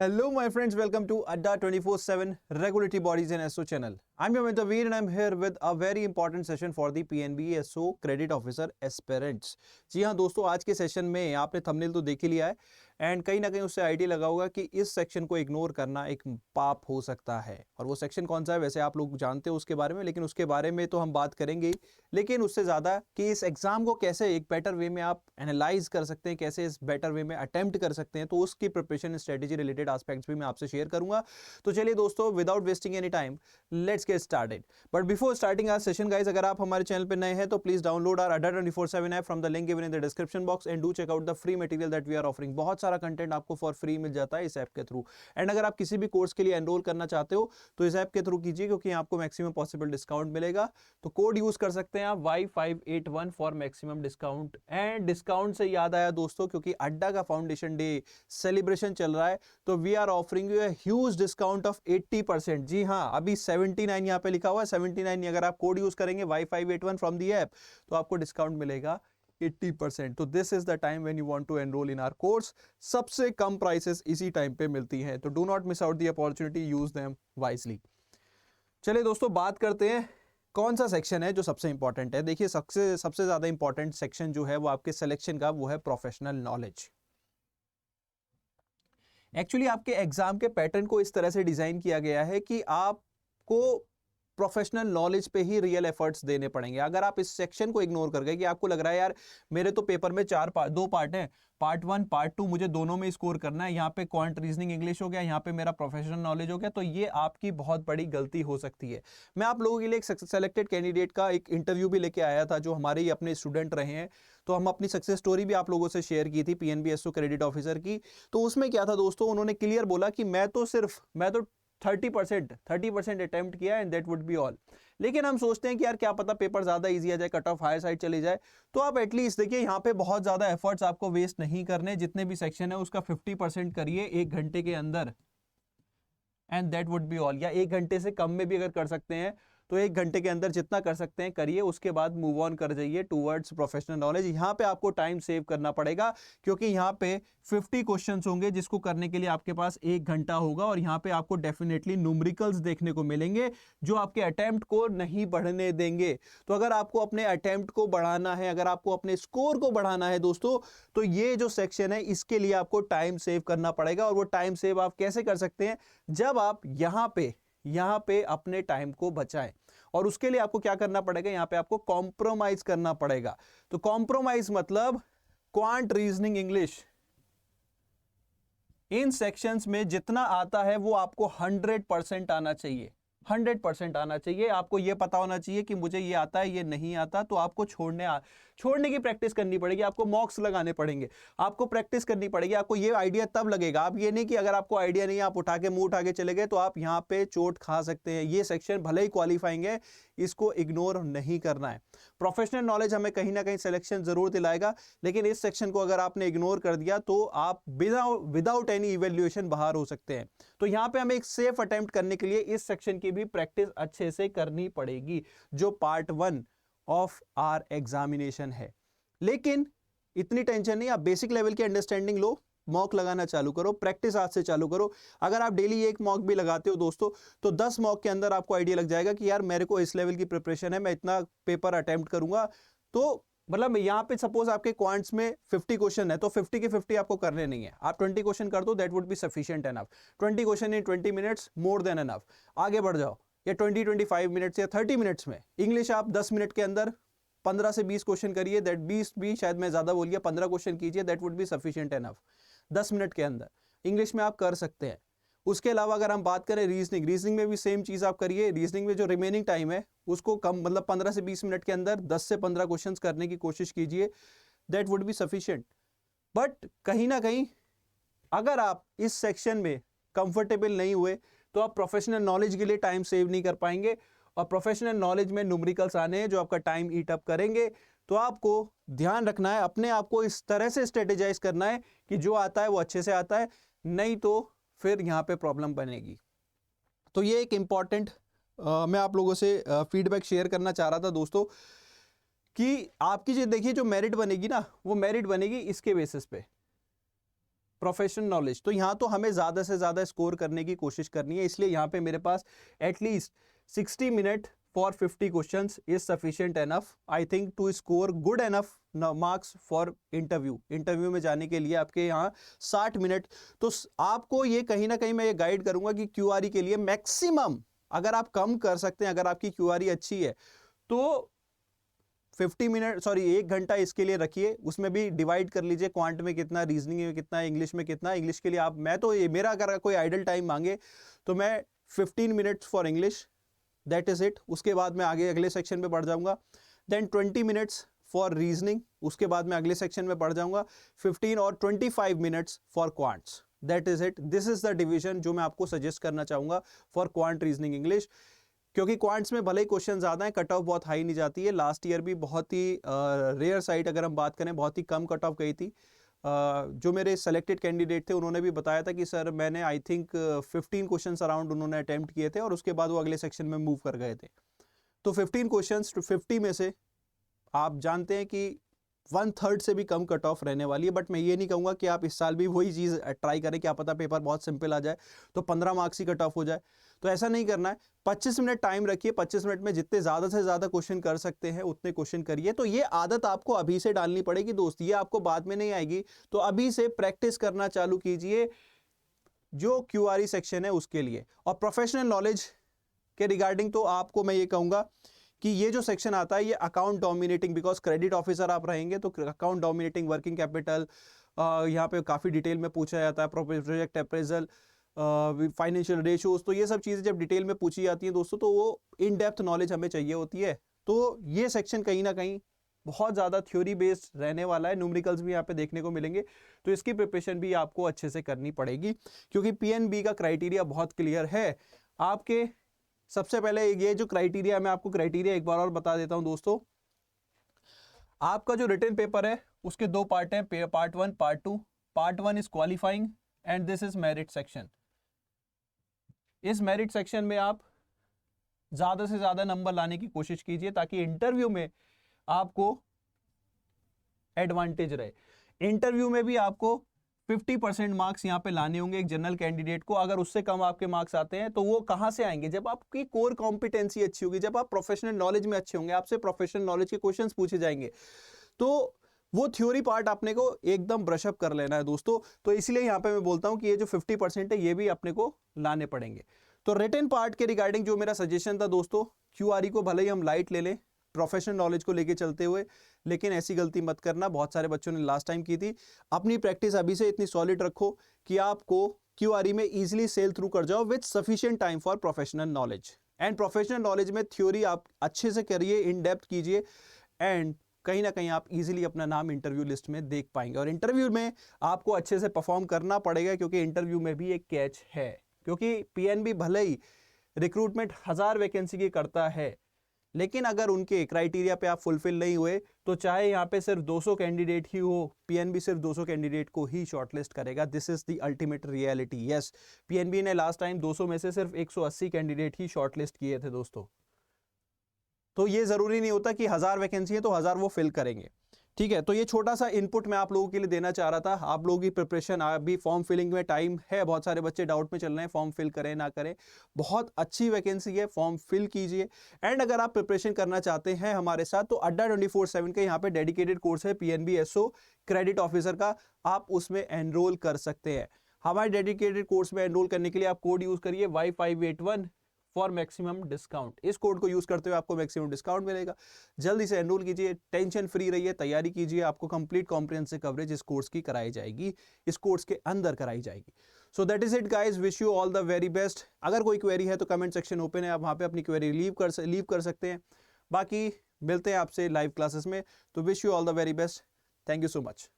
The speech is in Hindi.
Hello, my friends. Welcome to Adda 24/7 Regulatory Bodies and SO channel. I'm your mentor Veer and I'm here with a very important session for the PNB SO Credit Officer Aspirants. जी हाँ दोस्तों, आज के सेशन में आपने थंबनेल तो देख ही लिया है एंड कहीं ना कहीं उससे आइडिया लगा होगा कि इस सेक्शन को इग्नोर करना एक पाप हो सकता है। और वो सेक्शन कौन सा है वैसे आप लोग जानते हो उसके बारे में, लेकिन उसके बारे में तो हम बात करेंगे ही। लेकिन उससे ज़्यादा कि इस एग्जाम को कैसे एक बेटर वे में आप एनालाइज कर सकते हैं, कैसे इस बेटर वे में अटेम्प्ट कर सकते हैं, तो उसकी प्रिपरेशन स्ट्रेटेजी रिलेटेड एस्पेक्ट्स भी मैं आपसे शेयर करूंगा। तो चलिए दोस्तों, without wasting any time let's get started. But before starting our session guys, अगर आप हमारे चैनल पर नए हैं तो please download our Adda 24/7 app from the link given in the description box and do check out the free material that we are offering. बहुत सारा कंटेंट आपको फॉर फ्री मिल जाता है इस ऐप के थ्रू। एंड अगर आप किसी भी कोर्स के लिए एनरोल करना चाहते हो तो इस ऐप के थ्रू कीजिए, क्योंकि आपको मैक्सिमम पॉसिबल डिस्काउंट मिलेगा। तो कोड यूज कर सकते हैं आप Y581 for maximum discount. And discount से याद आया दोस्तों, क्योंकि अड्डा का फाउंडेशन डे सेलिब्रेशन चल रहा है, तो we are offering you huge discount of 80%। जी हाँ, अभी 79 यहाँ पे लिखा हुआ है, 79। अगर आप कोड यूज करेंगे Y581 फ्रॉम दी ऐप तो आपको डिस्काउंट मिलेगा 80%। तो this is the time when you want to enrol in our course. सबसे कम प्राइसेस इसी टाइम पे मिलती हैं, तो do not miss out the opportunity, use them wisely. चलिए दोस्तों, बात करते हैं कौन सा सेक्शन है जो सबसे इंपॉर्टेंट है। देखिए, सबसे ज्यादा इंपॉर्टेंट सेक्शन जो है वो आपके सिलेक्शन का वो है प्रोफेशनल नॉलेज। एक्चुअली आपके एग्जाम के पैटर्न को इस तरह से डिजाइन किया गया है कि आपको प्रोफेशनल नॉलेज पे ही रियल एफर्ट्स देने पड़ेंगे। अगर आप इस सेक्शन को इग्नोर कर गए कि आपको लग रहा है यार मेरे तो पेपर में दो पार्ट हैं, पार्ट 1 पार्ट 2, मुझे दोनों में स्कोर करना है, यहाँ पे क्वांट रीजनिंग इंग्लिश हो गया, यहाँ पे मेरा प्रोफेशनल नॉलेज हो गया, तो ये आपकी बहुत बड़ी गलती हो सकती है। मैं आप लोगों के लिए एक सेलेक्टेड कैंडिडेट का एक इंटरव्यू भी लेके आया था जो हमारे ही अपने स्टूडेंट रहे हैं, तो हम अपनी सक्सेस स्टोरी भी आप लोगों से शेयर की थी PNB SO क्रेडिट ऑफिसर की। तो उसमें क्या था दोस्तों, उन्होंने क्लियर बोला कि मैं तो 30% अटेम्प्ट किया and that would be all. लेकिन हम सोचते हैं कि यार क्या पता पेपर ज्यादा इजी आ जाए, कट ऑफ हायर साइड चली जाए, तो आप एटलीस्ट देखिए यहाँ पे बहुत ज्यादा एफर्ट्स आपको वेस्ट नहीं करने। जितने भी सेक्शन है उसका 50% करिए 1 घंटे के अंदर and that would be all. या 1 घंटे से कम में भी अगर कर सकते हैं तो 1 घंटे के अंदर जितना कर सकते हैं करिए, उसके बाद मूव ऑन कर जाइए टूवर्ड्स प्रोफेशनल नॉलेज। यहाँ पे आपको टाइम सेव करना पड़ेगा, क्योंकि यहाँ पे 50 क्वेश्चंस होंगे जिसको करने के लिए आपके पास 1 घंटा होगा, और यहाँ पे आपको डेफिनेटली न्यूमेरिकल्स देखने को मिलेंगे जो आपके अटेम्प्ट को नहीं बढ़ने देंगे। तो अगर आपको अपने अटेम्प्ट को बढ़ाना है, अगर आपको अपने स्कोर को बढ़ाना है दोस्तों, तो ये जो सेक्शन है इसके लिए आपको टाइम सेव करना पड़ेगा। और वो टाइम सेव आप कैसे कर सकते हैं, जब आप यहाँ पे अपने टाइम को बचाएं। और उसके लिए आपको क्या करना पड़ेगा, यहाँ पे आपको कॉम्प्रोमाइज करना पड़ेगा। तो कॉम्प्रोमाइज मतलब क्वांट रीजनिंग इंग्लिश, इन सेक्शंस में जितना आता है वो आपको 100% आना चाहिए। 100% आना चाहिए। आपको यह पता होना चाहिए कि मुझे ये आता है, ये नहीं आता, तो आपको छोड़ने की प्रैक्टिस करनी पड़ेगी। आपको मॉक्स लगाने पड़ेंगे, आपको प्रैक्टिस करनी पड़ेगी। आपको ये आइडिया तब लगेगा। आप ये नहीं कि अगर आपको आइडिया नहीं, आप मुंह उठा के चले गए तो आप यहाँ पे चोट खा सकते हैं। ये सेक्शन भले ही क्वालिफाइंग है, इसको इग्नोर नहीं करना है। प्रोफेशनल नॉलेज हमें कहीं ना कहीं सिलेक्शन जरूर दिलाएगा, लेकिन इस सेक्शन को अगर आपने इग्नोर कर दिया तो आप विदाउट एनी इवेल्युएशन बाहर हो सकते हैं। तो यहाँ पे हमें एक सेफ अटेम्प्ट करने के लिए इस सेक्शन की भी प्रैक्टिस अच्छे से करनी पड़ेगी, जो पार्ट 1 ऑफ आर एग्जामिनेशन है। लेकिन इतनी टेंशन नहीं, आप बेसिक लेवल की अंडरस्टैंडिंग लो, मॉक लगाना चालू करो, प्रैक्टिस आज से चालू करो। अगर आप डेली एक मॉक भी लगाते हो दोस्तों, तो 10 मॉक के अंदर आपको आइडिया लग जाएगा कि यार मेरे को इस लेवल की प्रिपरेशन है, मैं इतना पेपर अटेम्प्ट करूंगा। तो मतलब यहाँ पे सपोज आपके क्वांट्स में 50 क्वेश्चन है, तो 50 के 50 आपको करने नहीं है। आप 20 क्वेश्चन कर दो, that would be sufficient enough. 20 question in 20 minutes, more than enough. आगे बढ़ जाओ, या 25 मिनट्स या 30 मिनट्स में। इंग्लिश आप 10 मिनट के अंदर 15 से 20 क्वेश्चन करिए, दैट 20 भी शायद मैं ज्यादा बोल गया, 15 क्वेश्चन कीजिए, that would be sufficient enough. 10 minute के अंदर इंग्लिश में आप कर सकते हैं। उसके अलावा अगर हम बात करें रीजनिंग में भी सेम चीज आप करिए। रीजनिंग में जो रिमेनिंग टाइम है उसको कम, मतलब 15 से 20 मिनट के अंदर 10 से 15 क्वेश्चंस करने की कोशिश कीजिए, that would be sufficient. But कहीं ना कहीं अगर आप इस सेक्शन में कंफर्टेबल नहीं हुए तो आप प्रोफेशनल नॉलेज के लिए टाइम सेव नहीं कर पाएंगे, और प्रोफेशनल नॉलेज में न्यूमेरिकल्स आने हैं जो आपका टाइम ईट अप करेंगे। तो आपको ध्यान रखना है, अपने आप को इस तरह से स्ट्रेटेजाइज करना है कि जो आता है वो अच्छे से आता है, नहीं तो फिर यहाँ पे प्रॉब्लम बनेगी। तो ये एक इंपॉर्टेंट मैं आप लोगों से फीडबैक शेयर करना चाह रहा था दोस्तों, कि आपकी जो देखिए जो मेरिट बनेगी ना, वो मेरिट बनेगी इसके बेसिस पे। प्रोफेशनल नॉलेज, तो यहाँ तो हमें ज़्यादा से ज़्यादा स्कोर करने की कोशिश करनी है, इसलिए यहाँ पे मेरे पास at least 60 minute for 50 questions is sufficient enough I think to score good enough marks for interview में जाने के लिए आपके यहाँ 60 मिनट। तो आपको ये कहीं ना कहीं मैं ये गाइड करूंगा कि क्यूआरई के लिए मैक्सिमम अगर आप कम कर सकते हैं, अगर आपकी क्यूआरई अच्छी है तो 50 मिनट सॉरी 1 घंटा इसके लिए रखिए, उसमें भी डिवाइड कर लीजिए क्वांट में कितना, रीजनिंग में कितना, इंग्लिश में कितना। इंग्लिश के लिए आप मैं तो ये मेरा अगर कोई आइडल टाइम मांगे तो मैं 15 minutes for English, that is it. उसके बाद मैं आगे अगले सेक्शन में बढ़ जाऊंगा। देन 20 मिनट्स फॉर रीजनिंग, उसके बाद मैं अगले सेक्शन में बढ़ जाऊंगा। 15 और 25 minutes for quants, that is it. This is the division जो मैं आपको सजेस्ट करना चाहूंगा फॉर क्वांट, रीजनिंग, इंग्लिश। क्योंकि क्वांट्स में भले ही क्वेश्चन ज़्यादा है, कट ऑफ बहुत हाई नहीं जाती है। लास्ट ईयर भी बहुत ही रेयर साइट अगर हम बात करें, बहुत ही कम कट ऑफ गई थी। जो मेरे सेलेक्टेड कैंडिडेट थे उन्होंने भी बताया था कि सर मैंने आई थिंक 15 क्वेश्चंस अराउंड उन्होंने अटेम्प्ट किए थे और उसके बाद वो अगले सेक्शन में मूव कर गए थे। तो 15 क्वेश्चंस टू 50 में से आप जानते हैं कि 1/3 से भी कम कट ऑफ रहने वाली है। बट मैं ये नहीं कहूँगा कि आप इस साल भी वही चीज़ ट्राई करें, क्या पता पेपर बहुत सिंपल आ जाए तो 15 मार्क्स ही कट ऑफ हो जाए, तो ऐसा नहीं करना है। 25 मिनट टाइम रखिए, 25 मिनट में जितने ज़्यादा से ज़्यादा क्वेश्चन कर सकते हैं उतने क्वेश्चन करिए। तो ये आदत आपको अभी से डालनी पड़ेगी दोस्त, ये आपको बाद में नहीं आएगी। तो अभी से प्रैक्टिस करना चालू कीजिए जो क्यूआरई सेक्शन है उसके लिए। और प्रोफेशनल नॉलेज के रिगार्डिंग तो आपको मैं ये कहूँगा कि ये जो सेक्शन आता है ये account dominating, because credit officer आप रहेंगे तो अकाउंट डोमिनेटिंग, वर्किंग कैपिटल यहाँ पे काफ़ी डिटेल में पूछा जाता है, प्रोजेक्ट अप्रेजल, फाइनेंशियल रेशियोज, तो ये सब चीज़ें जब डिटेल में पूछी जाती हैं दोस्तों तो वो इन डेप्थ नॉलेज हमें चाहिए होती है। तो ये सेक्शन कहीं ना कहीं बहुत ज़्यादा थ्योरी बेस्ड रहने वाला है, न्यूमेरिकल्स भी यहाँ पे देखने को मिलेंगे, तो इसकी प्रिपरेशन भी आपको अच्छे से करनी पड़ेगी क्योंकि पीएनबी का क्राइटेरिया बहुत क्लियर है आपके। सबसे पहले ये जो क्राइटेरिया, मैं आपको क्राइटेरिया एक बार और बता देता हूं दोस्तों। आपका जो रिटन पेपर है उसके 2 पार्ट हैं, part 1 part 2। Part 1 is qualifying and this is merit section. इस मेरिट सेक्शन में आप ज्यादा से ज्यादा नंबर लाने की कोशिश कीजिए ताकि इंटरव्यू में आपको एडवांटेज रहे। इंटरव्यू में भी आपको 50% मार्क्स यहाँ पे लाने होंगे एक जनरल कैंडिडेट को। अगर उससे कम आपके मार्क्स आते हैं तो वो कहाँ से आएंगे? जब आपकी कोर कॉम्पिटेंसी अच्छी होगी, जब आप प्रोफेशनल नॉलेज में अच्छे होंगे, आपसे प्रोफेशनल नॉलेज के क्वेश्चंस पूछे जाएंगे, तो वो थ्योरी पार्ट आपने को एकदम ब्रशअप कर लेना है दोस्तों। तो इसलिए यहाँ पे मैं बोलता हूँ कि ये जो 50% है ये भी अपने को लाने पड़ेंगे। तो रिटन पार्ट के रिगार्डिंग जो मेरा सजेशन था दोस्तों, क्यूआरई को भले ही हम लाइट ले लें प्रोफेशनल नॉलेज को लेके चलते हुए, लेकिन ऐसी गलती मत करना, बहुत सारे बच्चों ने लास्ट टाइम की थी। अपनी प्रैक्टिस अभी से इतनी सॉलिड रखो कि आपको क्यूआरई में इजीली सेल थ्रू कर जाओ with sufficient time for professional knowledge. And professional knowledge में थ्योरी आप अच्छे से करिए, इन डेप्थ कीजिए, एंड कहीं ना कहीं आप इजीली अपना नाम इंटरव्यू लिस्ट में देख पाएंगे। और इंटरव्यू में आपको अच्छे से परफॉर्म करना पड़ेगा क्योंकि इंटरव्यू में भी एक कैच है, क्योंकि पीएनबी भले ही रिक्रूटमेंट 1000 वैकेंसी की करता है, लेकिन अगर उनके क्राइटेरिया पे आप फुलफिल नहीं हुए तो चाहे यहाँ पे सिर्फ 200 कैंडिडेट ही हो, पीएनबी सिर्फ 200 कैंडिडेट को ही शॉर्टलिस्ट करेगा। This is the ultimate reality. Yes, PNB ने लास्ट टाइम 200 में से सिर्फ 180 कैंडिडेट ही शॉर्टलिस्ट किए थे दोस्तों। तो ये जरूरी नहीं होता कि 1000 वैकेंसी है तो 1000 वो फिल करेंगे, ठीक है। तो ये छोटा सा इनपुट मैं आप लोगों के लिए देना चाह रहा था। आप लोगों की प्रिपरेशन, अभी फॉर्म फिलिंग में टाइम है, बहुत सारे बच्चे डाउट में चल रहे हैं फॉर्म फिल करें ना करें, बहुत अच्छी वैकेंसी है, फॉर्म फिल कीजिए। एंड अगर आप प्रिपरेशन करना चाहते हैं हमारे साथ तो अड्डा 24/7 के यहाँ पे डेडिकेटेड कोर्स है पीएनबी एसओ क्रेडिट ऑफिसर का, आप उसमें एनरोल कर सकते हैं। हमारे डेडिकेटेड कोर्स में एनरोल करने के लिए आप कोड यूज करिए Y581 फॉर मैक्सिमम डिस्काउंट। इस कोड को यूज करते हुए आपको मैक्सिमम डिस्काउंट मिलेगा। जल्दी से एनरोल कीजिए, टेंशन फ्री रहिए, तैयारी कीजिए। आपको कंप्लीट कॉम्प्रिहेंसिव कवरेज इस कोर्स की कराई जाएगी, इस कोर्स के अंदर कराई जाएगी। So that is it guys, wish you all the very best. अगर कोई क्वेरी है तो कमेंट सेक्शन ओपन है, आप वहाँ पे अपनी क्वेरी लीव कर सकते हैं। बाकी मिलते हैं आपसे लाइव क्लासेस में। तो wish you all the very best, thank you so much.